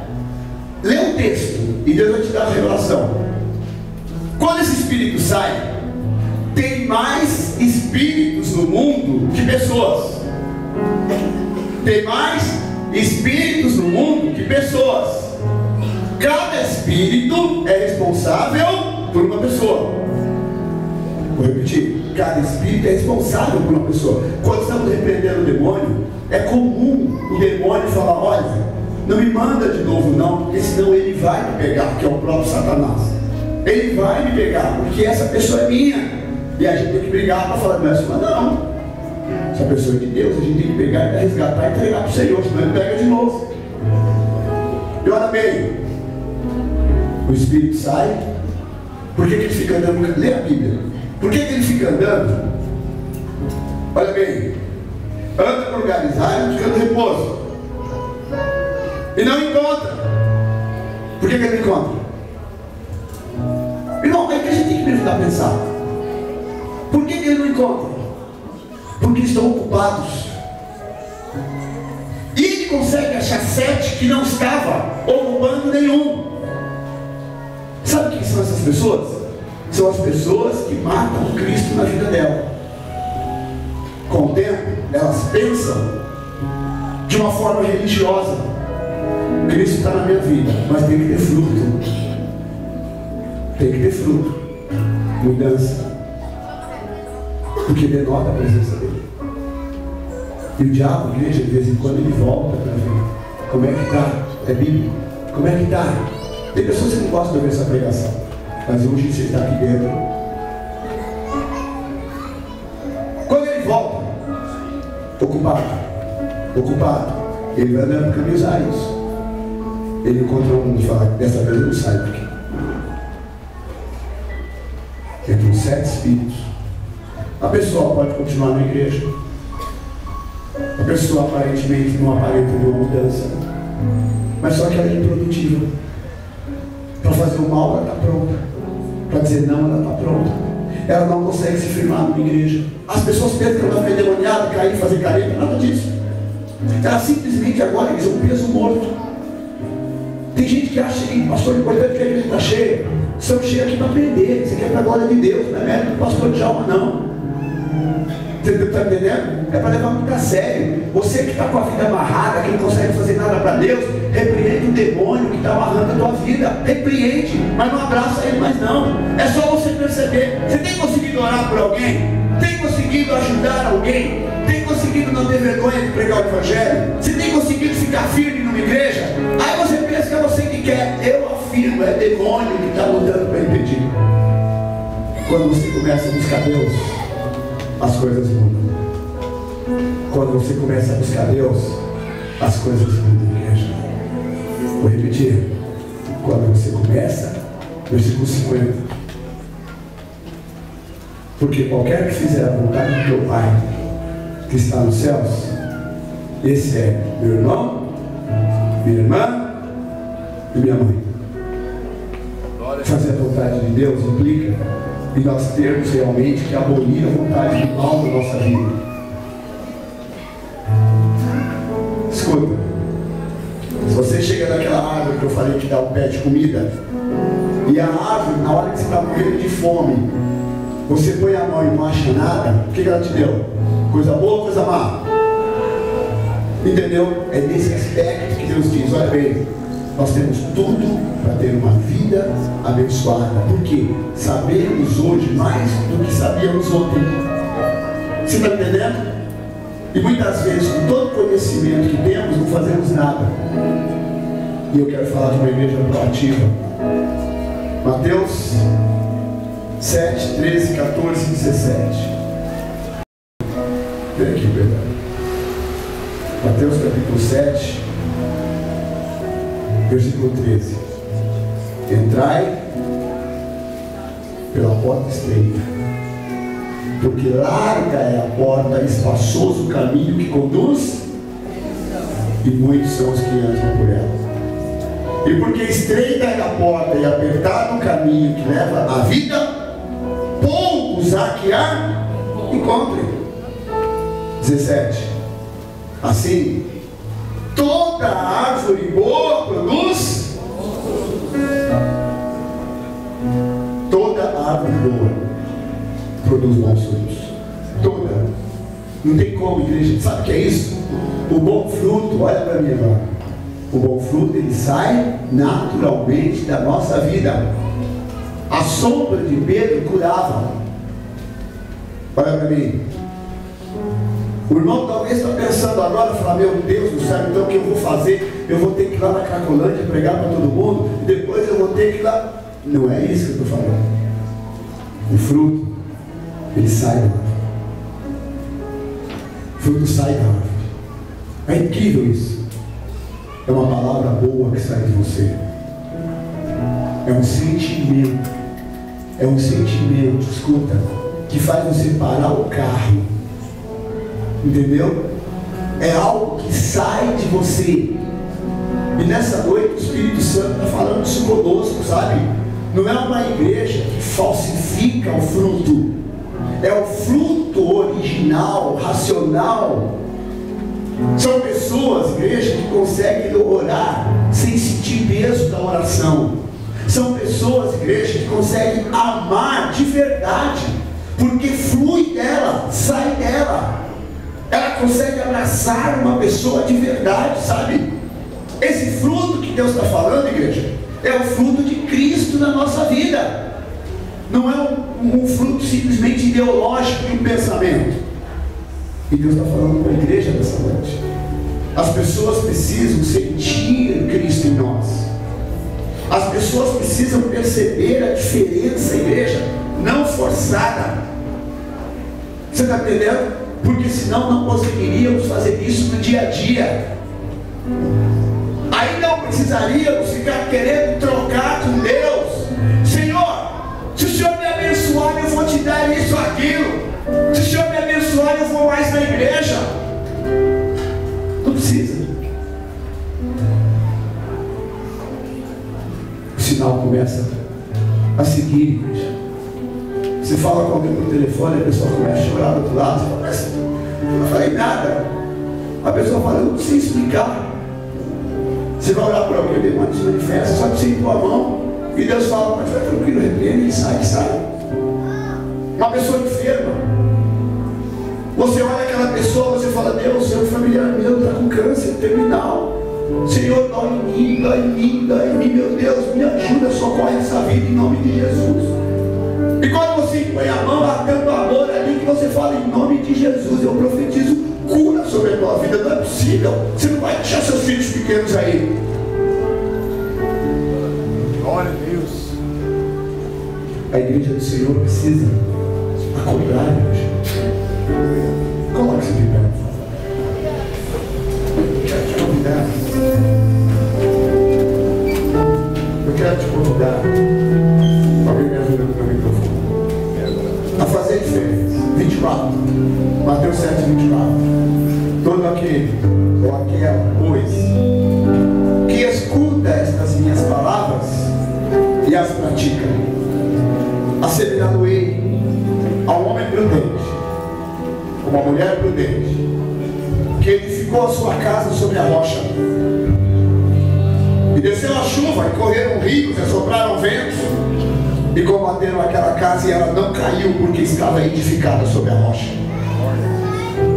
Lê o texto e Deus vai te dar a revelação. Quando esse espírito sai, tem mais espíritos no mundo que pessoas. Tem mais espíritos no mundo que pessoas. Cada espírito é responsável por uma pessoa. Vou repetir: cada espírito é responsável por uma pessoa. Quando estamos repreendendo o demônio, é comum o demônio falar: olha, não me manda de novo não, porque senão ele vai me pegar, que é o próprio Satanás. Ele vai me pegar, porque essa pessoa é minha. E a gente tem que brigar para falar: não, essa pessoa é de Deus, a gente tem que pegar e resgatar e entregar para o Senhor, senão ele pega de novo. E olha bem, o espírito sai. Por que ele fica andando? Lê a Bíblia. Por que ele fica andando? Olha bem, anda por lugares áridos buscando repouso e não encontra. Por que ele não encontra? Irmão, é que a gente tem que me ajudar a pensar. Por que ele não encontra? Porque estão ocupados. E ele consegue achar 7 que não estava ocupando nenhum. Sabe quem são essas pessoas? São as pessoas que matam Cristo na vida dela. Com o tempo, elas pensam de uma forma religiosa: Cristo está na minha vida, mas tem que ter fruto. Tem que ter fruto. Mudança. Porque denota a presença dele. E o diabo, igreja, de vez em quando ele volta para ver como é que está. É bíblico. Como é que está? Tem pessoas que não gostam de ouvir essa pregação, mas hoje você está aqui dentro. Quando ele volta, ocupado, ele vai andando por caminhos áridos. ele encontra um mundo e fala: dessa vez eu não saio daqui. Entram 7 espíritos. A pessoa pode continuar na igreja. A pessoa aparentemente não aparenta nenhuma mudança, mas só que ela é improdutiva. Para fazer o mal, ela está pronta. Para dizer não, ela está pronta. Ela não consegue se firmar numa igreja. As pessoas pensam que ela vai endemoniada, cair, fazer careta, nada disso. Ela simplesmente agora é um peso morto. Tem gente que acha que, pastor, o importante é que a igreja está cheia. Estamos cheios aqui para aprender. Isso aqui é para a glória de Deus, não é mérito do pastor Djalma, não. Você está entendendo? É para levar muito a sério. Você que está com a vida amarrada, que não consegue fazer nada para Deus, repreende o demônio que está amarrando a tua vida. Repreende, mas não abraça ele mais não. É só você perceber. Você tem conseguido orar por alguém? Tem conseguido ajudar alguém? Tem conseguido não ter vergonha de pregar o evangelho? Você tem conseguido ficar firme numa igreja? Aí você pensa que é você que quer. Eu afirmo, é demônio que está lutando para impedir. Quando você começa a buscar Deus, as coisas mudam. Quando você começa a buscar Deus, as coisas mudam, igreja. Vou repetir. Quando você começa, versículo 50. Porque qualquer que fizer a vontade do teu Pai, que está nos céus, esse é meu irmão, minha irmã e minha mãe. Fazer a vontade de Deus implica em nós termos realmente que abolir a vontade do mal da nossa vida. Escuta, se você chega naquela árvore que eu falei que dá um pé de comida, e a árvore, na hora que você está morrendo de fome, você põe a mão e não acha nada, o que ela te deu? Coisa boa ou coisa má? Entendeu? É nesse aspecto que Deus diz: olha bem, nós temos tudo para ter uma vida abençoada. Por quê? Sabemos hoje mais do que sabíamos ontem. Você está entendendo? E muitas vezes, com todo o conhecimento que temos, não fazemos nada. E eu quero falar de uma igreja proativa. Mateus 7, 13, 14 e 17. Vem aqui, verdade. Mateus capítulo 7, versículo 13. Entrai pela porta estreita, porque larga é a porta, espaçoso o caminho que conduz, e muitos são os que entram por ela. E porque estreita é a porta e apertado o caminho que leva à vida, poucos há que a encontrem. 17. Assim, toda árvore boa produz. Toda árvore boa produz bons frutos. Toda. Não tem como, igreja. Sabe o que é isso? O bom fruto, olha para mim agora. O bom fruto, ele sai naturalmente da nossa vida. A sombra de Pedro curava. Olha para mim. O irmão talvez está pensando agora, falar: meu Deus do céu, então o que eu vou fazer? Eu vou ter que ir lá na Cracolândia pregar para todo mundo, e depois eu vou ter que ir lá. Não é isso que eu estou falando. O fruto, ele sai da árvore. O fruto sai da árvore. É incrível isso. É uma palavra boa que sai de você. É um sentimento. É um sentimento, escuta, que faz você parar o carro. Entendeu? É algo que sai de você. E nessa noite o Espírito Santo está falando isso conosco, sabe? Não é uma igreja que falsifica o fruto. É o fruto original, racional. São pessoas, igreja, que conseguem orar sem sentir peso da oração. São pessoas, igreja, que conseguem amar de verdade, porque flui dela, sai dela. Ela consegue abraçar uma pessoa de verdade, sabe? Esse fruto que Deus está falando, igreja, é o fruto de Cristo na nossa vida. Não é um fruto simplesmente ideológico de um pensamento. E Deus está falando com a igreja dessa noite. As pessoas precisam sentir Cristo em nós. As pessoas precisam perceber a diferença, igreja, não forçada. Você está entendendo? Porque senão não conseguiríamos fazer isso no dia a dia. Aí não precisaríamos ficar querendo trocar com Deus. Senhor, se o Senhor me abençoar, eu vou te dar isso ou aquilo. Se o Senhor me abençoar, eu vou mais na igreja. Não precisa. O sinal começa a seguir, igreja. Você fala com alguém no telefone, a pessoa começa a chorar do outro lado. Você fala, mas eu não falei nada. A pessoa fala, eu não preciso explicar. Você vai orar por alguém, o demônio se manifesta, só que você impõe a mão. E Deus fala, mas vai tranquilo, repreende e sai. Uma pessoa enferma. Você olha aquela pessoa, você fala, Deus, seu familiar meu está com câncer terminal. Senhor, dói em mim, meu Deus, me ajuda, socorre essa vida em nome de Jesus. E quando você põe a mão lá, tanto amor ali, que você fala, em nome de Jesus, eu profetizo cura sobre a tua vida. Não é possível, você não vai deixar seus filhos pequenos aí. Glória a Deus. A igreja do Senhor precisa acordar, igreja. Coloque-se de pé. Eu quero te convidar. Alguém me ajuda com o microfone. A fazer diferença. 24. Mateus 7, 24. Todo aquele ou aquela, pois, que escuta estas minhas palavras e as pratica, assemelhá-lo-ei a um homem prudente, uma mulher prudente, que edificou a sua casa sobre a rocha. E desceu a chuva, e correram rios, e sopraram ventos, e combateram aquela casa, e ela não caiu, porque estava edificada sobre a rocha.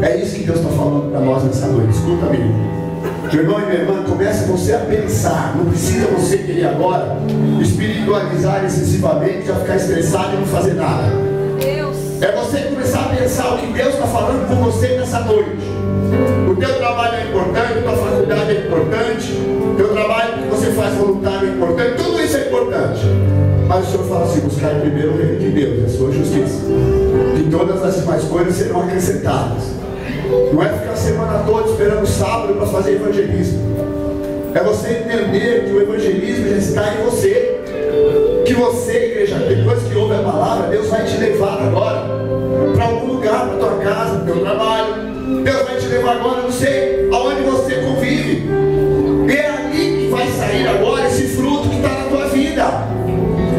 É isso que Deus está falando para nós nessa noite. Escuta-me, meu irmão e minha irmã, comece você a pensar. Não precisa você querer agora espiritualizar excessivamente, já ficar estressado e não fazer nada. É você começar a pensar o que Deus está falando com você nessa noite. O teu trabalho é importante, a tua faculdade é importante, o teu trabalho que você faz voluntário é importante, tudo isso é importante. Mas o Senhor fala assim, buscar primeiro o reino de Deus, a sua justiça, e todas as demais coisas serão acrescentadas. Não é ficar a semana toda esperando o sábado para fazer evangelismo. É você entender que o evangelismo já está em você. Que você, igreja, depois que ouve a palavra, Deus vai te levar agora para algum lugar, para a tua casa, para o teu trabalho. Deus vai te levar agora, não sei, aonde você convive. E é ali que vai sair agora esse fruto que está na tua vida.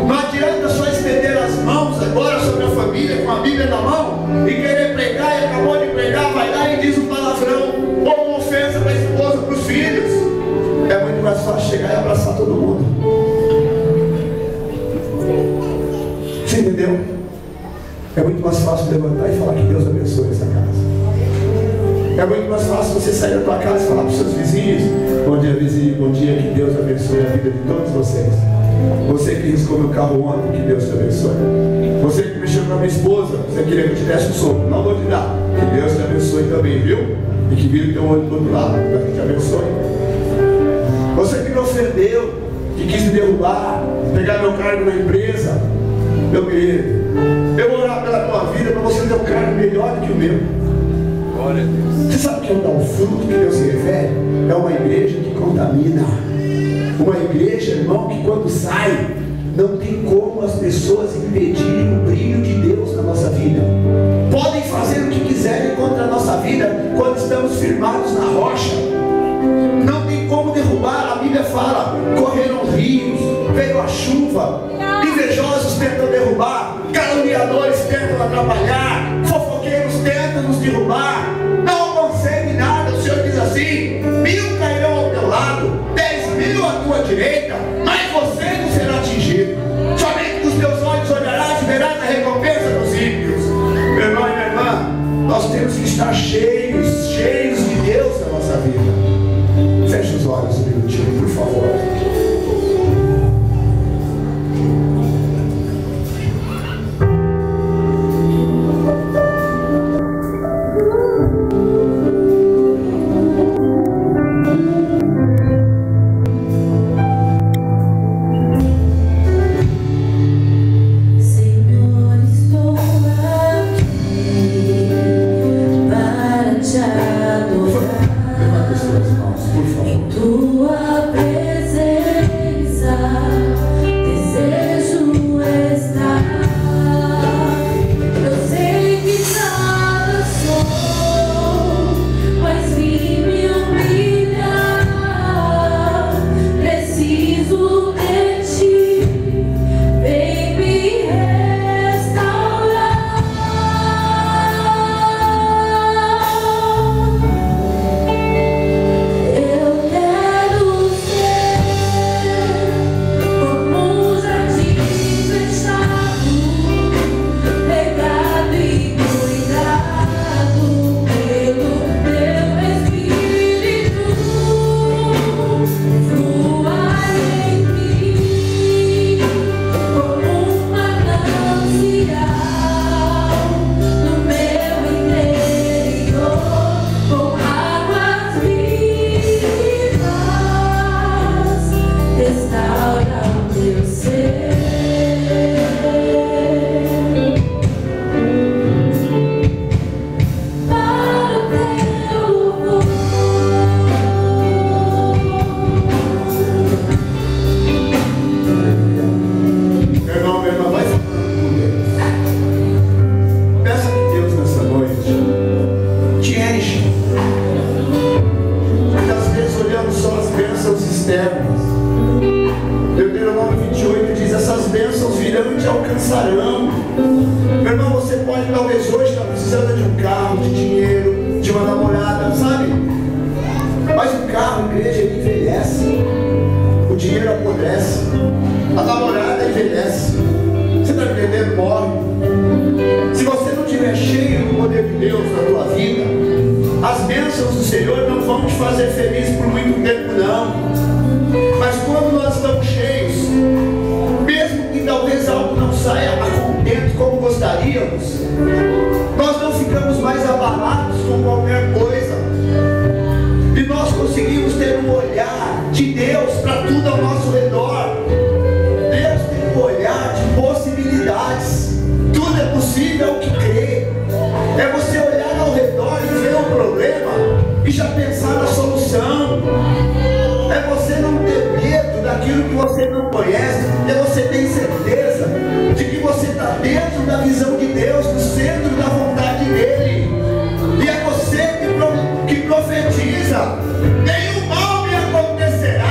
Não adianta só estender as mãos agora sobre a família, com a Bíblia na mão, e querer pregar, e acabou de pregar, vai lá e diz um palavrão, ou uma ofensa para a esposa, para os filhos. É muito mais fácil chegar e abraçar todo mundo. Você entendeu? É muito mais fácil levantar e falar que Deus abençoe essa casa. É muito mais fácil você sair da tua casa e falar para os seus vizinhos, bom dia vizinho, bom dia, que Deus abençoe a vida de todos vocês. Você que riscou meu carro ontem, que Deus te abençoe. Você que mexeu com a minha esposa, você queria que eu te desse um soco, não vou te dar. Que Deus te abençoe também, viu? E que vire o teu olho do outro lado, para que te abençoe. Você que me ofendeu, que quis me derrubar, pegar meu cargo na empresa, meu querido, eu vou orar pela tua vida para você ter um cargo melhor do que o meu. Glória a Deus. Você sabe que é o fruto que Deus se refere? É uma igreja que contamina. Uma igreja, irmão, que quando sai, não tem como as pessoas impedirem o brilho de Deus na nossa vida. Podem fazer o que quiserem contra a nossa vida quando estamos firmados na rocha. Não tem como derrubar. A Bíblia fala, correram rios, veio a chuva, invejosos tentam derrubar, caluniadores tentam atrapalhar, fofoqueiros tentam nos derrubar, não consegue nada. O Senhor diz assim, 1000 cairão ao teu lado, 10.000 à tua direita, mas você não será atingido. Somente dos teus olhos olharás e verás a recompensa dos ímpios. senhora que talvez hoje está precisando de um carro, de dinheiro, de uma namorada, sabe? Mas o carro, igreja, ele envelhece. O dinheiro apodrece. A namorada envelhece. Você está entendendo? Morre. Se você não estiver cheio do poder de Deus na tua vida, as bênçãos do Senhor não vão te fazer feliz por muito tempo, não. Mas quando nós estamos cheios, mesmo que talvez algo não saia a contento como gostaríamos, nós não ficamos mais abalados com qualquer coisa. E nós conseguimos ter um olhar de Deus para tudo ao nosso redor. Deus tem um olhar de possibilidades. Tudo é possível que crê. É você olhar ao redor e ver um problema e já pensar na solução. É você não ter medo daquilo que você não conhece. É você ter certeza de que você está dentro da visão de Deus, no centro da vontade dEle. E é você que profetiza: nenhum mal me acontecerá,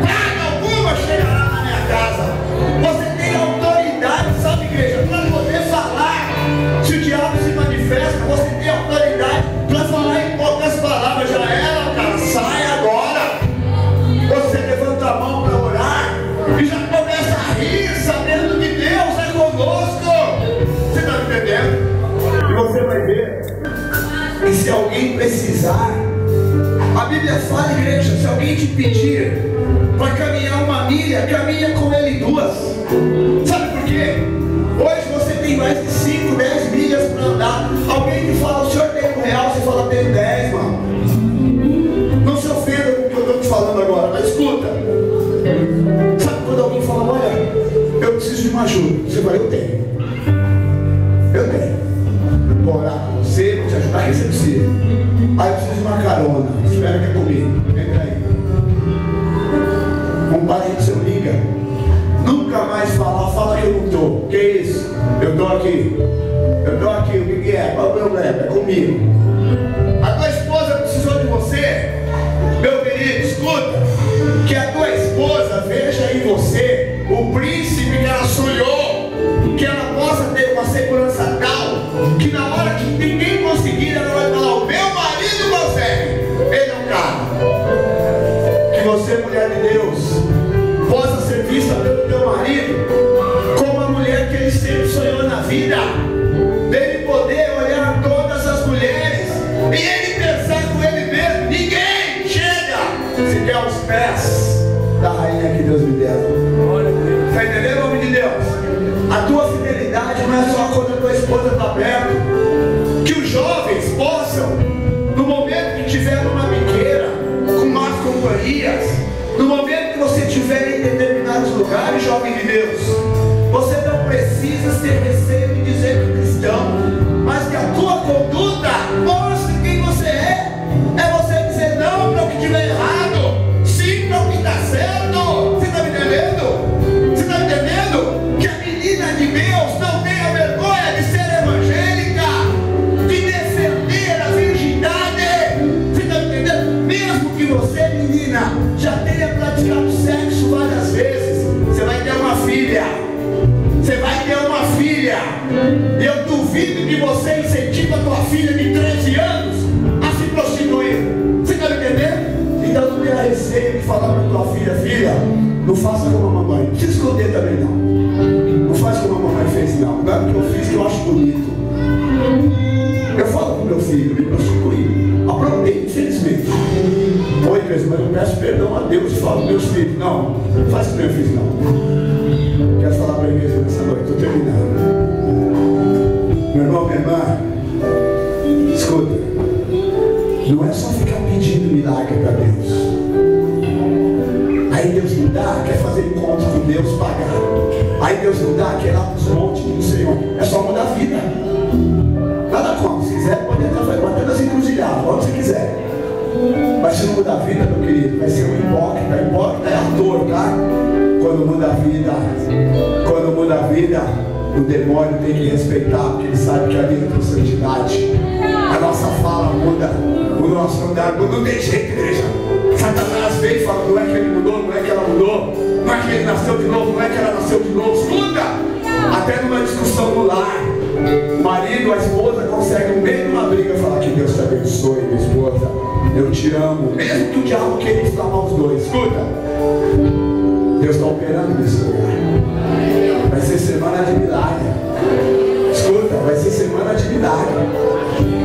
praga alguma chegará na minha casa. Você tem autoridade, sabe, igreja, para poder falar. Se o diabo se manifesta, você tem autoridade para falar em poucas palavras. Já era, cara, sai agora. Você levanta a mão para orar e já começa a rir, sabendo que Deus é conosco. Você está entendendo? E você vai ver que se alguém precisar, a Bíblia fala, igreja, se alguém te pedir para caminhar uma milha, caminha com ele 2. Sabe por quê? Hoje você tem mais de 5, 10 milhas para andar. Alguém te fala: o senhor tem R$1, você fala: tenho 10, mano. Não se ofenda com o que eu estou te falando agora, mas escuta. Sabe quando alguém fala: olha, eu preciso de uma ajuda? Você fala: eu tenho. Eu tenho. Vou orar com você, vou te ajudar a receber você. Aí eu preciso de uma carona. Espera que é comigo. Entra aí. Um parente seu liga. Nunca mais fala que eu não estou. Que isso? Eu estou aqui. Eu estou aqui. O que é? Qual é o problema? É comigo. A tua esposa precisou de você. Meu querido, escuta. Que a tua esposa veja em você o príncipe que ela sonhou. Que ela possa ter uma segurança tal que na hora que ninguém conseguir, ela vai falar: o meu marido consegue. Ele é um cara. Que você, mulher de Deus, possa ser vista pelo teu marido como a mulher que ele sempre sonhou na vida. Dele poder olhar todas as mulheres e ele pensar com ele mesmo: ninguém chega sequer aos pés da rainha que Deus me deu. Está entendendo, homem de Deus? A tua fidelidade não é só quando a tua esposa está perto. Que os jovens possam, no momento que estiver numa biqueira, com más companhias, no momento que você estiver em determinados lugares, jovem de Deus, você não precisa ter receio de dizer que é cristão, mas que a tua conduta mostre quem você é. É você dizer não para o que estiver errado, sim para o que está certo. Você está me entendendo? Você está me entendendo? Que a menina de Deus não tenha vergonha de ser evangélica, de defender a virgindade. Você está me entendendo? Mesmo que você, menina, já tenha praticado sexo várias vezes, você vai ter uma filha. Você vai ter uma filha. E eu duvido que você incentive a tua filha de 13 anos a se prostituir. Você está me entendendo? Então não tenha receio de falar para tua filha: filha, não faça como a mamãe. Não precisa esconder também, não. Não faz como a mamãe fez, não. Não é porque eu fiz que eu acho bonito. Eu falo com meu filho: me prostituir. Aprontei, infelizmente. Oi, mas eu peço perdão a Deus e falo: meus filhos, não, faz o que eu fiz, não. Quero falar para a igreja nessa noite, estou terminando. Meu irmão, minha irmã, escuta, não é só ficar pedindo milagre para Deus. Aí Deus não dá, quer fazer encontro com Deus, pagar. Aí Deus não dá, quer ir lá para os montes do Senhor. É só mudar a vida. Nada contra, se quiser pode até nas encruzilhadas, onde você quiser. Mas se não mudar a vida, meu querido, vai ser um hipócrita. Hipócrita é ator, tá? Quando muda a vida, o demônio tem que respeitar, porque ele sabe que ali tem santidade. A nossa fala muda, o nosso andar muda. Não tem jeito, igreja. Satanás veio e fala: não é que ele mudou, não é que ela mudou, não é que ele nasceu de novo, não é que ela nasceu de novo. Escuta! Até numa discussão no lar, o marido abençoe, minha esposa. Eu te amo. Mesmo que o diabo queira inflamar os dois. Escuta. Deus está operando nesse lugar. Vai ser semana de milagre. Escuta, vai ser semana de milagre.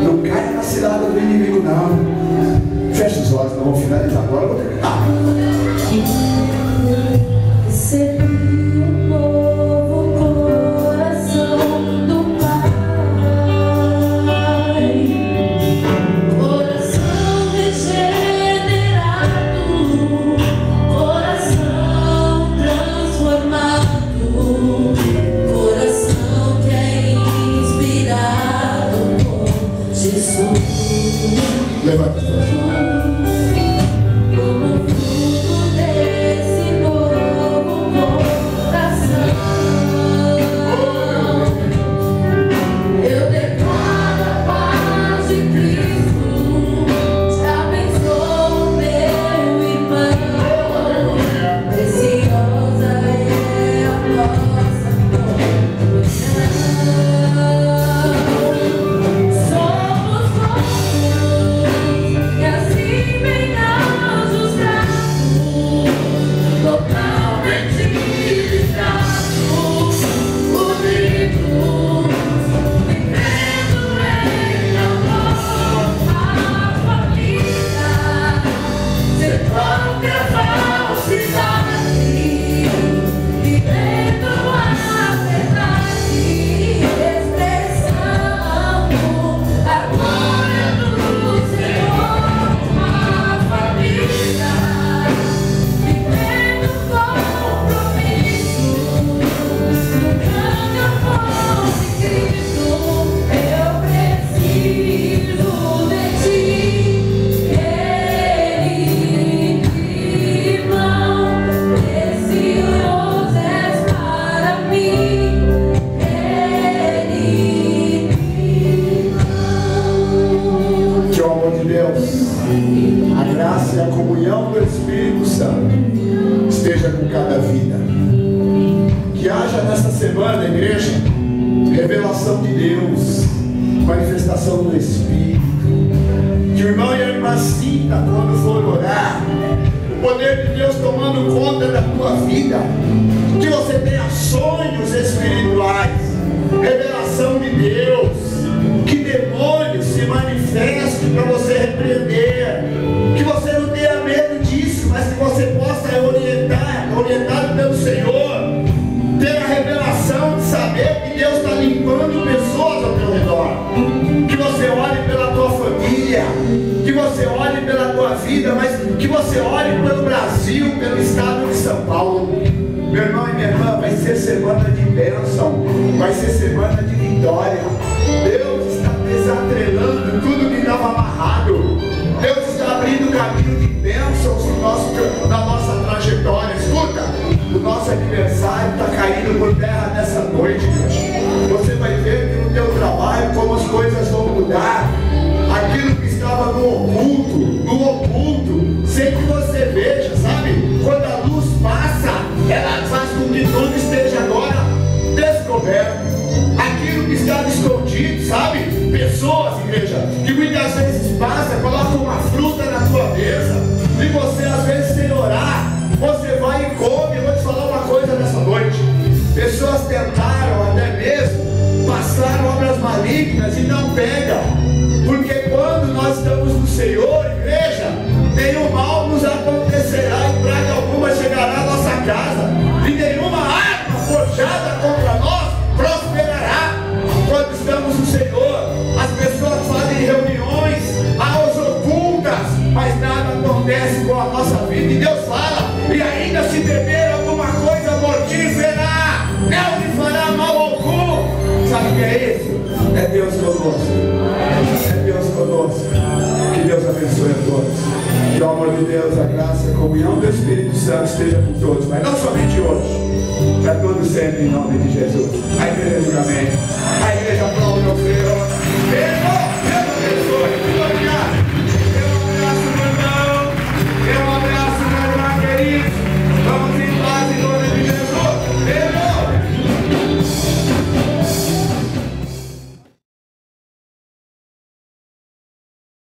Não caia na cilada do inimigo, não. Fecha os olhos, não vou finalizar agora. Eu vou terminar. Levanta. Que o amor de Deus, a graça e a comunhão do Espírito Santo esteja com todos, mas não somente hoje, para todos sempre, em nome de Jesus. A igreja diga amém. A igreja aplaude o Senhor.